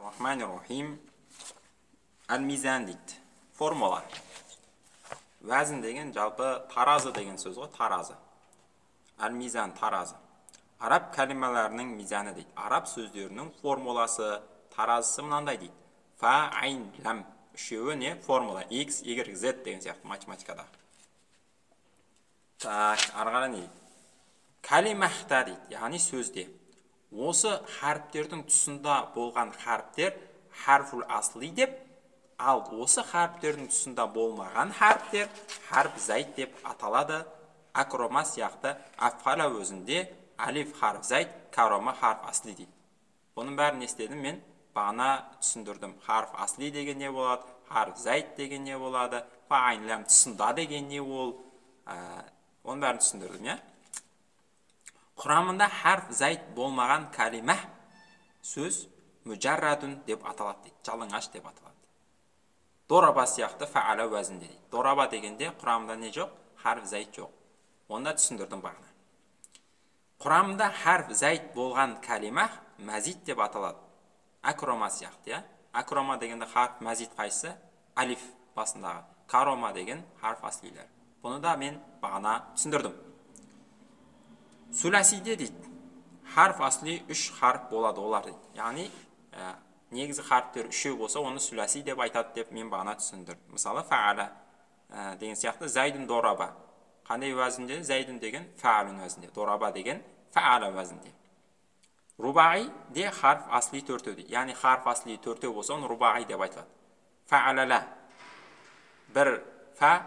Bismillahirrahmanirrahim. Al-mizan дейді. Формула. Вәзін деген жалпы таразы деген сөз ғой, таразы. Al-mizan таразы. Араб кәлималарының мизаны дейді. Араб сөздерінің формуласы, таразысы мынандай дейді. Фа, айн, лам. Үшеуі не? Формула. X, Y, Z деген сияқты математикада. Так, арғара не дейді? Кәлимахта дейді, яғни сөзде. Осы харіптердің тұсында болған харіптер харфул асли деп, ал осы харіптердің тұсында болмаған харіптер харп зайд деп аталады. Акрома сияқты афғала өзінде алиф харф зайд, карома харф асли дейді. Бұның бәрін естедім мен, бағана түсіндірдім. Харф асли деген не болады, харф зайд деген не болады, фаайнлам тұсында деген не ол. Оның бәрін түсіндірдім, я? Құрамында харф зайд болмаған кәлима сөз мүжаррадун деп аталады дейді. Жалаңаш деп аталады. Дораба сияқты фаала уәзінде дейді. Дораба дегенде құрамында не жоқ? Харф зайд жоқ. Онда түсіндірдім бағана. Құрамында харф зайд болған кәлима мәзид деп аталады. Акрома сияқты, я? Акрома дегенде харф мәзид қайсы? Алиф басындағы. Карома деген харф аслилер. Бұны да мен бағана түсіндірдім. Сүләсиде дейді, харф асли 3 харф болады олар дейді. Яғни, негізі харфтер 3 болса, оны сүләси деп айтады деп мен бағана түсіндірдім. Мысалы, фаала деген сияқты зайдын дораба. Қандай уәзінде? Зайдын деген фаалын уәзінде. Дораба деген фаала уәзінде. Рубаи де харф асли 4 дейді. Яғни, харф асли 4 болса, оны рубаи деп айтылады. Фаалала. Бір фа,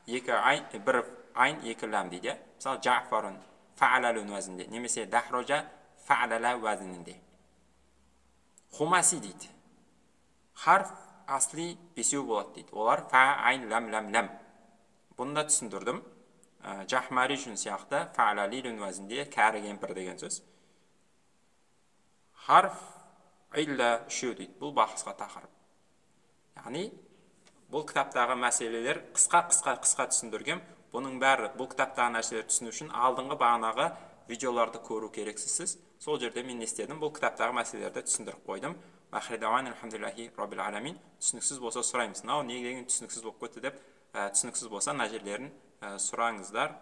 екі айн, бір айн, екі лам дейді. Мысалы, жафарун фаалалун уәзінде. Немесе дахрожа фаалала уәзінінде. Хумаси дейді. Харф асли 5 болады дейді. Олар фа, айн, лам, лам, лам. Бұны да түсіндірдім. Жахмари жүн сияқты фаалалилун уәзінде кәрі кемпір деген сөз. Харф илля 3 дейді. Бұл бақысқа тақырып. Яғни, бұл кітаптағы мәселелер қысқа түсіндіргем. Бұның бәрі, бұл кітаптағы нәрселер түсіну үшін алдыңғы бағанағы видеоларды көру керексіз. Сол жерде мен естедім, бұл кітаптағы мәселелерді түсіндіріп қойдым. Ахридауан алхамдулиллахи раббил аламин. Түсініксіз болса сұраймыз. Мынау неге деген түсініксіз болып кетті деп, түсініксіз болса мына жерлерін сұраңыздар.